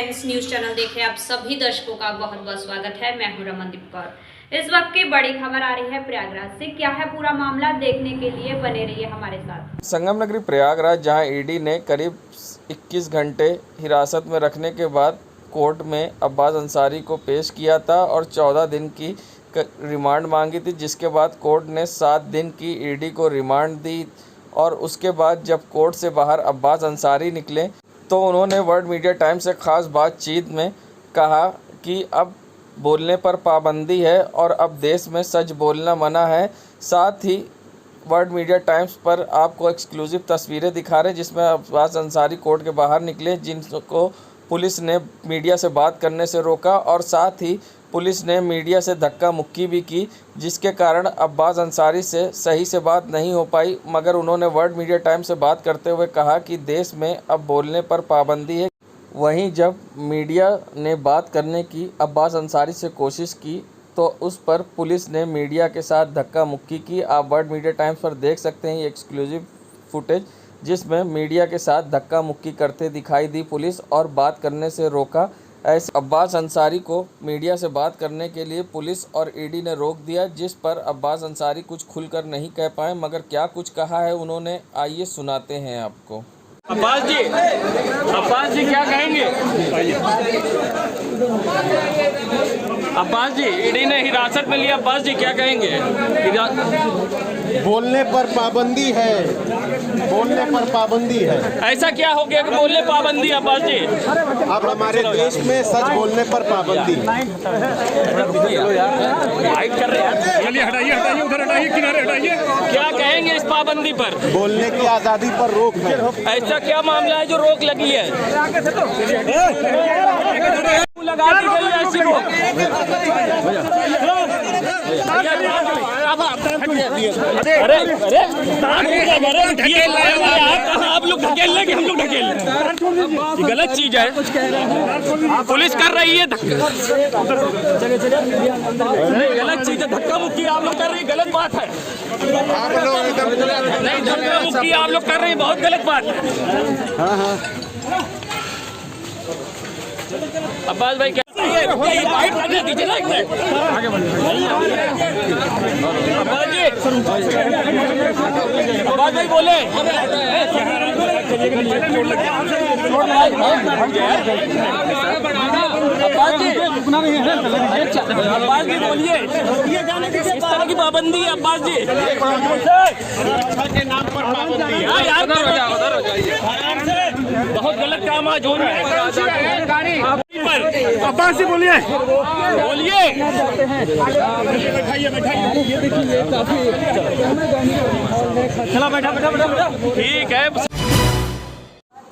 Friends, news channel देखे आप सभी दर्शकों का बहुत बहुत स्वागत है। मैं हूं रमनदीप कौर। इस वक्त की बड़ी खबर आ रही है प्रयागराज से। क्या है पूरा मामला, देखने के लिए बने रहिए हमारे साथ। संगम नगरी प्रयागराज, जहां ईडी ने करीब 21 घंटे हिरासत में रखने के बाद कोर्ट में अब्बास अंसारी को पेश किया था और 14 दिन की रिमांड मांगी थी, जिसके बाद कोर्ट ने 7 दिन की ईडी को रिमांड दी। और उसके बाद जब कोर्ट से बाहर अब्बास अंसारी निकले तो उन्होंने वर्ल्ड मीडिया टाइम्स से ख़ास बातचीत में कहा कि अब बोलने पर पाबंदी है और अब देश में सच बोलना मना है। साथ ही वर्ल्ड मीडिया टाइम्स पर आपको एक्सक्लूसिव तस्वीरें दिखा रहे हैं जिसमें अब्बास अंसारी कोर्ट के बाहर निकले, जिनको पुलिस ने मीडिया से बात करने से रोका और साथ ही पुलिस ने मीडिया से धक्का मुक्की भी की, जिसके कारण अब्बास अंसारी से सही से बात नहीं हो पाई। मगर उन्होंने वर्ल्ड मीडिया टाइम्स से बात करते हुए कहा कि देश में अब बोलने पर पाबंदी है। वहीं जब मीडिया ने बात करने की अब्बास अंसारी से कोशिश की तो उस पर पुलिस ने मीडिया के साथ धक्का मुक्की की। आप वर्ल्ड मीडिया टाइम्स पर देख सकते हैं ये एक्सक्लूसिव फुटेज, जिसमें मीडिया के साथ धक्का मुक्की करते दिखाई दी पुलिस और बात करने से रोका। ऐसे अब्बास अंसारी को मीडिया से बात करने के लिए पुलिस और ईडी ने रोक दिया, जिस पर अब्बास अंसारी कुछ खुलकर नहीं कह पाए। मगर क्या कुछ कहा है उन्होंने, आइए सुनाते हैं आपको। अब्बास जी क्या कहेंगे? अब्बास जी, ईडी ने हिरासत में लिया, अब्बास जी क्या कहेंगे? बोलने पर पाबंदी है, बोलने पर पाबंदी है। ऐसा क्या हो गया कि बोलने पाबंदी? अब्बास जी, अब हमारे देश में सच बोलने पर पाबंदी है। फाइट कर रहे हैं, चलिए हटाइए हटाइए, उधर हटाइए, किनारे हटाइए। क्या कहेंगे इस पाबंदी पर? बोलने की आज़ादी पर रोक है। ऐसा क्या मामला है जो रोक लगी है? लगा दी गई है ऐसी रोक। अरे आप लोग ढकेल लेंगे, हम लोग ढकेल लें, गलत चीज है। पुलिस कर रही है गलत चीज है, धक्का मुक्की आप लोग कर रही है, गलत बात है। नहीं, धक्का मुक्की आप लोग कर रहे हैं, बहुत गलत बात है। अब्बास भाई क्या दीजिए ना, एक मिनट आगे अब्बास भाई बोले। अब्बास जी बोलिए, इस तरह की पाबंदी है अब्बास जी के नाम पर पाबंदी है यार। बहुत गलत काम आज हो रहा है। अब्बास जी बोलिए बोलिए। चला बैठा बैठा बैठा, ठीक है।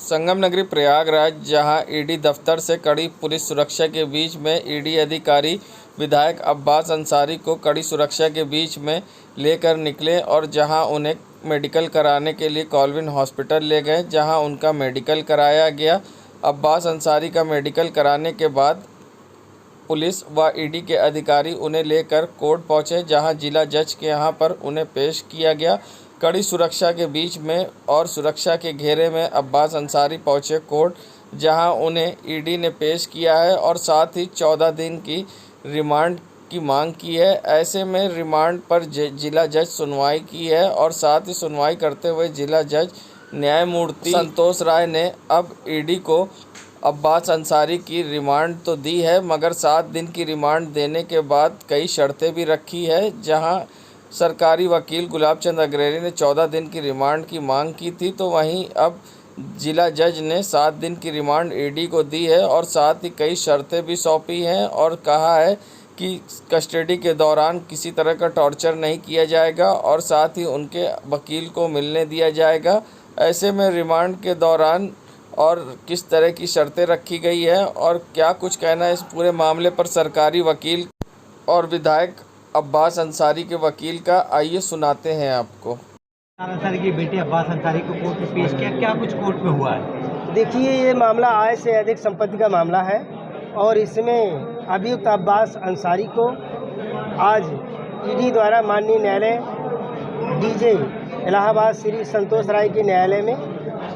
संगम नगरी प्रयागराज, जहां ईडी दफ्तर से कड़ी पुलिस सुरक्षा के बीच में ईडी अधिकारी विधायक अब्बास अंसारी को कड़ी सुरक्षा के बीच में लेकर निकले और जहां उन्हें मेडिकल कराने के लिए कॉलविन हॉस्पिटल ले गए, जहां उनका मेडिकल कराया गया। अब्बास अंसारी का मेडिकल कराने के बाद पुलिस व ईडी के अधिकारी उन्हें लेकर कोर्ट पहुंचे, जहां जिला जज के यहां पर उन्हें पेश किया गया। कड़ी सुरक्षा के बीच में और सुरक्षा के घेरे में अब्बास अंसारी पहुंचे कोर्ट, जहां उन्हें ईडी ने पेश किया है और साथ ही 14 दिन की रिमांड की मांग की है। ऐसे में रिमांड पर जिला जज सुनवाई की है और साथ ही सुनवाई करते हुए जिला जज न्यायमूर्ति संतोष राय ने अब ईडी को अब्बास अंसारी की रिमांड तो दी है, मगर 7 दिन की रिमांड देने के बाद कई शर्तें भी रखी है। जहां सरकारी वकील गुलाब चंद अग्रवाल ने 14 दिन की रिमांड की मांग की थी, तो वहीं अब जिला जज ने 7 दिन की रिमांड ईडी को दी है और साथ ही कई शर्तें भी सौंपी हैं और कहा है कि कस्टडी के दौरान किसी तरह का टॉर्चर नहीं किया जाएगा और साथ ही उनके वकील को मिलने दिया जाएगा। ऐसे में रिमांड के दौरान और किस तरह की शर्तें रखी गई है और क्या कुछ कहना है इस पूरे मामले पर सरकारी वकील और विधायक अब्बास अंसारी के वकील का, आइए सुनाते हैं आपको। अंसारी के बेटे अब्बास अंसारी को कोर्ट में पेश किया, क्या कुछ कोर्ट में हुआ है? देखिए, ये मामला आय से अधिक संपत्ति का मामला है और इसमें अभियुक्त अब्बास अंसारी को आज ईडी द्वारा माननीय न्यायालय डीजे इलाहाबाद श्री संतोष राय के न्यायालय में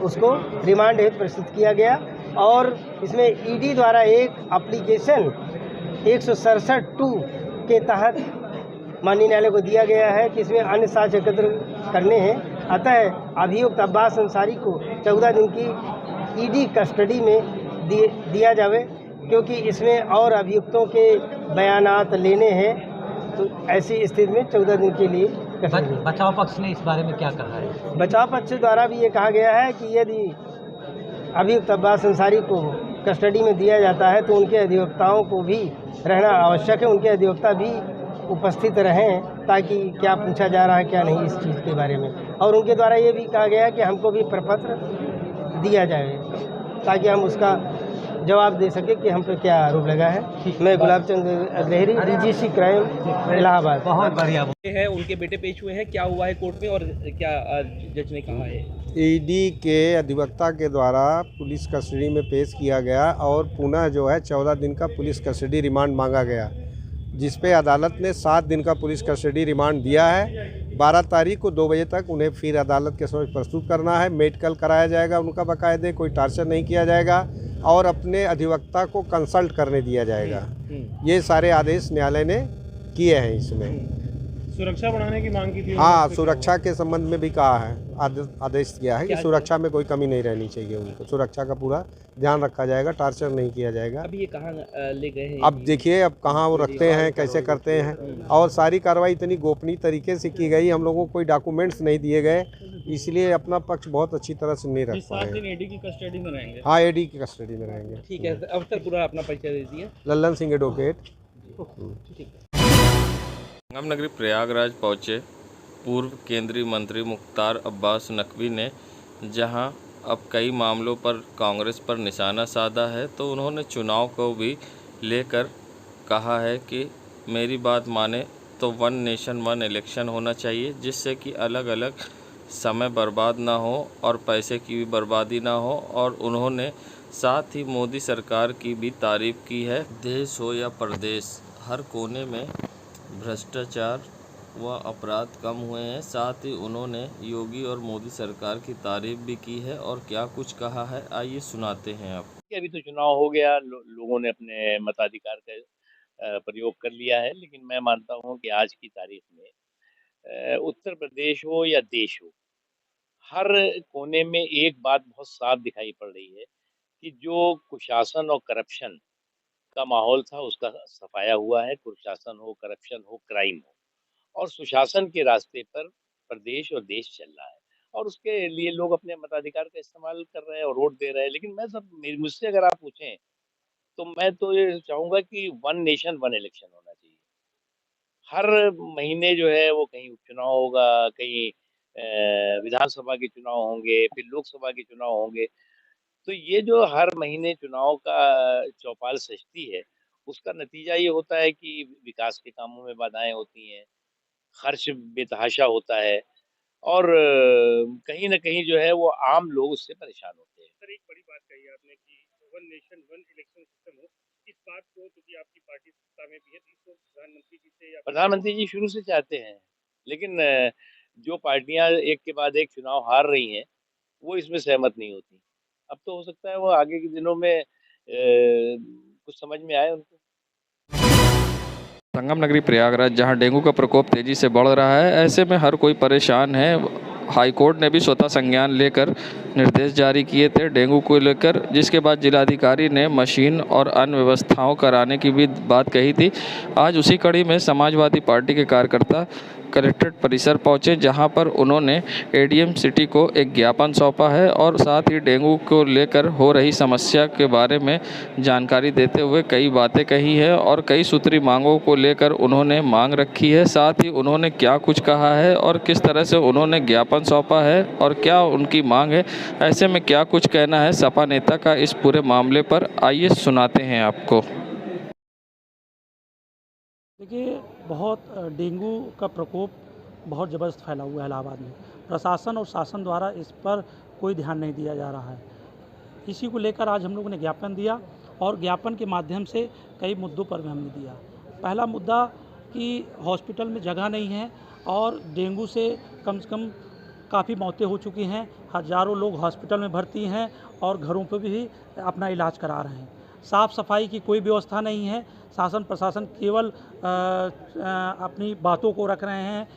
उसको रिमांड हेतु प्रस्तुत किया गया। और इसमें ईडी द्वारा एक एप्लीकेशन 167(2) के तहत माननीय न्यायालय को दिया गया है कि इसमें अन्य साक्ष्य एकत्र करने हैं। अतः अभियुक्त अब्बास अंसारी को 14 दिन की ईडी कस्टडी में दिया जावे, क्योंकि इसमें और अभियुक्तों के बयानात लेने हैं। तो ऐसी स्थिति में 14 दिन के लिए बचाव पक्ष ने इस बारे में क्या कहा है? बचाव पक्ष द्वारा भी ये कहा गया है कि यदि अभियुक्त अब्बास अंसारी को कस्टडी में दिया जाता है तो उनके अधिवक्ताओं को भी रहना आवश्यक है, उनके अधिवक्ता भी उपस्थित रहें ताकि क्या पूछा जा रहा है क्या नहीं इस चीज़ के बारे में। और उनके द्वारा ये भी कहा गया है कि हमको भी प्रपत्र दिया जाए ताकि हम उसका जवाब दे सके कि हम पे क्या आरोप लगा है। मैं गुलाब चंद अग्रहरी, डीजीसी क्राइम, इलाहाबाद। बहुत बढ़िया। है उनके बेटे पेश हुए हैं, क्या हुआ है कोर्ट में और क्या जज ने कहा है? ईडी के अधिवक्ता के द्वारा पुलिस कस्टडी में पेश किया गया और पुनः जो है 14 दिन का पुलिस कस्टडी रिमांड मांगा गया, जिस पे अदालत ने 7 दिन का पुलिस कस्टडी रिमांड दिया है। 12 तारीख को 2 बजे तक उन्हें फिर अदालत के समक्ष प्रस्तुत करना है। मेडिकल कराया जाएगा उनका बाकायदे, कोई टार्चर नहीं किया जाएगा और अपने अधिवक्ता को कंसल्ट करने दिया जाएगा। ये सारे आदेश न्यायालय ने किए हैं। इसमें सुरक्षा बढ़ाने की मांग की थी। हाँ, सुरक्षा के संबंध में भी कहा है, आदेश किया है कि सुरक्षा में कोई कमी नहीं रहनी चाहिए, उनको सुरक्षा का पूरा ध्यान रखा जाएगा, टार्चर नहीं किया जाएगा। अभी ये कहाँ ले गए हैं? अब देखिए अब कहाँ वो रखते हैं, कैसे करते हैं, और सारी कार्रवाई इतनी गोपनीय तरीके से की गई, हम लोगों को कोई डॉक्यूमेंट्स नहीं दिए गए, इसलिए अपना पक्ष बहुत अच्छी तरह से नहीं रख पाए। 7 दिन ईडी की कस्टडी में रहेंगे? हाँ, ईडी की कस्टडी में रहेंगे। ठीक है, अब तक पूरा अपना परिचय दे दिया। लल्लन सिंह एडवोकेट। संगम नगरी प्रयागराज पहुँचे पूर्व केंद्रीय मंत्री मुख्तार अब्बास नकवी ने जहां अब कई मामलों पर कांग्रेस पर निशाना साधा है, तो उन्होंने चुनाव को भी लेकर कहा है कि मेरी बात माने तो 1 नेशन 1 इलेक्शन होना चाहिए, जिससे कि अलग अलग समय बर्बाद ना हो और पैसे की भी बर्बादी ना हो। और उन्होंने साथ ही मोदी सरकार की भी तारीफ की है। देश हो या प्रदेश, हर कोने में भ्रष्टाचार व अपराध कम हुए हैं। साथ ही उन्होंने योगी और मोदी सरकार की तारीफ भी की है और क्या कुछ कहा है, आइए सुनाते हैं आप। अभी तो चुनाव हो गया, लोगों ने अपने मताधिकार का प्रयोग कर लिया है, लेकिन मैं मानता हूं कि आज की तारीख में उत्तर प्रदेश हो या देश हो, हर कोने में एक बात बहुत साफ दिखाई पड़ रही है कि जो कुशासन और करप्शन का माहौल था उसका सफाया हुआ है। कुशासन हो, करप्शन हो, क्राइम हो, और सुशासन के रास्ते पर प्रदेश और देश चल रहा है, और उसके लिए लोग अपने मताधिकार का इस्तेमाल कर रहे हैं और वोट दे रहे हैं। लेकिन मुझसे अगर आप पूछें तो मैं तो ये चाहूँगा कि 1 नेशन 1 इलेक्शन होना चाहिए। हर महीने जो है वो कहीं उपचुनाव होगा, कहीं विधानसभा के चुनाव होंगे, फिर लोकसभा के चुनाव होंगे। तो ये जो हर महीने चुनाव का चौपाल सजती है, उसका नतीजा ये होता है कि विकास के कामों में बाधाएं होती हैं, खर्च बेतहाशा होता है, और कहीं न कहीं जो है वो आम लोग उससे परेशान होते हैं। सर, एक बड़ी बात कही आपने कि 1 नेशन 1 इलेक्शन सिस्टम हो, इस बात को क्योंकि आपकी पार्टी सत्ता में भी है, तो इसको प्रधानमंत्री जी से या प्रधानमंत्री जी शुरू से चाहते हैं, लेकिन जो पार्टियां एक के बाद एक चुनाव हार रही हैं, वो इसमें सहमत नहीं होती। अब तो हो सकता है वो आगे के दिनों में कुछ समझ में आए उनको। संगम नगरी प्रयागराज जहां डेंगू का प्रकोप तेजी से बढ़ रहा है, ऐसे में हर कोई परेशान है। हाईकोर्ट ने भी स्वतः संज्ञान लेकर निर्देश जारी किए थे डेंगू को लेकर, जिसके बाद जिलाधिकारी ने मशीन और अन्य व्यवस्थाओं कराने की भी बात कही थी। आज उसी कड़ी में समाजवादी पार्टी के कार्यकर्ता कलेक्ट्रेट परिसर पहुंचे, जहां पर उन्होंने एडीएम सिटी को एक ज्ञापन सौंपा है और साथ ही डेंगू को लेकर हो रही समस्या के बारे में जानकारी देते हुए कई बातें कही है और कई सूत्री मांगों को लेकर उन्होंने मांग रखी है। साथ ही उन्होंने क्या कुछ कहा है और किस तरह से उन्होंने ज्ञापन सौंपा है और क्या उनकी मांग है, ऐसे में क्या कुछ कहना है सपा नेता का इस पूरे मामले पर, आइए सुनाते हैं आपको। देखिए, बहुत डेंगू का प्रकोप बहुत ज़बरदस्त फैला हुआ है इलाहाबाद में। प्रशासन और शासन द्वारा इस पर कोई ध्यान नहीं दिया जा रहा है। इसी को लेकर आज हम लोगों ने ज्ञापन दिया और ज्ञापन के माध्यम से कई मुद्दों पर भी हमने दिया। पहला मुद्दा कि हॉस्पिटल में जगह नहीं है और डेंगू से कम काफ़ी मौतें हो चुकी हैं, हज़ारों लोग हॉस्पिटल में भर्ती हैं और घरों पर भी अपना इलाज करा रहे हैं। साफ़ सफाई की कोई व्यवस्था नहीं है। शासन प्रशासन केवल अपनी बातों को रख रहे हैं,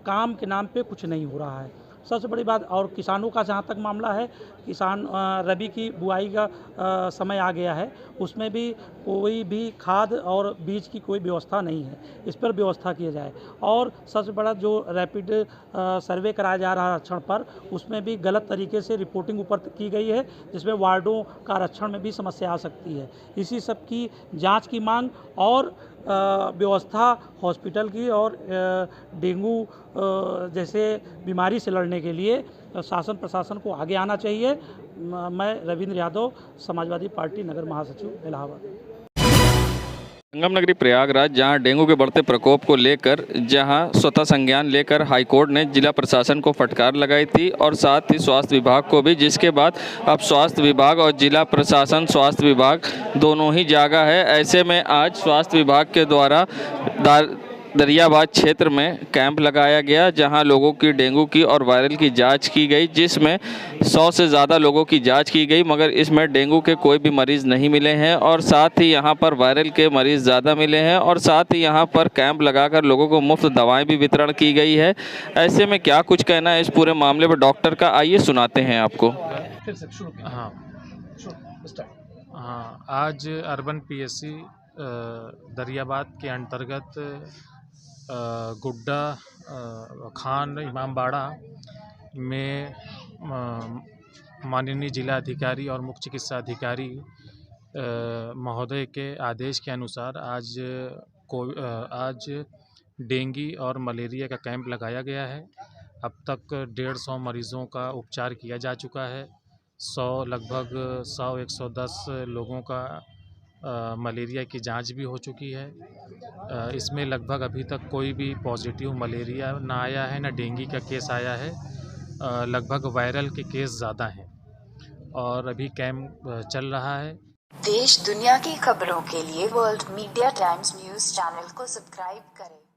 काम के नाम पे कुछ नहीं हो रहा है। सबसे बड़ी बात, और किसानों का जहाँ तक मामला है, किसान रबी की बुआई का समय आ गया है, उसमें भी कोई भी खाद और बीज की कोई व्यवस्था नहीं है। इस पर व्यवस्था किया जाए। और सबसे बड़ा जो रैपिड सर्वे कराया जा रहा है आरक्षण पर, उसमें भी गलत तरीके से रिपोर्टिंग ऊपर की गई है, जिसमें वार्डों का आरक्षण में भी समस्या आ सकती है। इसी सब की जांच की मांग और व्यवस्था हॉस्पिटल की और डेंगू जैसे बीमारी से लड़ने के लिए शासन प्रशासन को आगे आना चाहिए। मैं रविंद्र यादव, समाजवादी पार्टी नगर महासचिव, इलाहाबाद। संगम नगरी प्रयागराज, जहां डेंगू के बढ़ते प्रकोप को लेकर स्वतः संज्ञान लेकर हाईकोर्ट ने जिला प्रशासन को फटकार लगाई थी और साथ ही स्वास्थ्य विभाग को भी, जिसके बाद अब स्वास्थ्य विभाग और जिला प्रशासन, स्वास्थ्य विभाग दोनों ही जागा है। ऐसे में आज स्वास्थ्य विभाग के द्वारा दरियाबाद क्षेत्र में कैंप लगाया गया, जहां लोगों की डेंगू की और वायरल की जांच की गई, जिसमें 100 से ज़्यादा लोगों की जांच की गई, मगर इसमें डेंगू के कोई भी मरीज़ नहीं मिले हैं और साथ ही यहां पर वायरल के मरीज़ ज़्यादा मिले हैं और साथ ही यहां पर कैंप लगाकर लोगों को मुफ्त दवाएं भी वितरण की गई है। ऐसे में क्या कुछ कहना है इस पूरे मामले पर डॉक्टर का, आइए सुनाते हैं आपको। हाँ, आज अर्बन पीएससी दरियाबाद के अंतर्गत गुड्डा खान इमामबाड़ा में माननीय जिला अधिकारी और मुख्य चिकित्सा अधिकारी महोदय के आदेश के अनुसार आज डेंगू और मलेरिया का कैंप लगाया गया है। अब तक 150 मरीज़ों का उपचार किया जा चुका है। लगभग 100-110 लोगों का मलेरिया की जांच भी हो चुकी है। इसमें लगभग अभी तक कोई भी पॉजिटिव मलेरिया ना आया है, ना डेंगू का केस आया है। लगभग वायरल के केस ज़्यादा हैं और अभी कैंप चल रहा है। देश दुनिया की खबरों के लिए world media times news channel को सब्सक्राइब करें।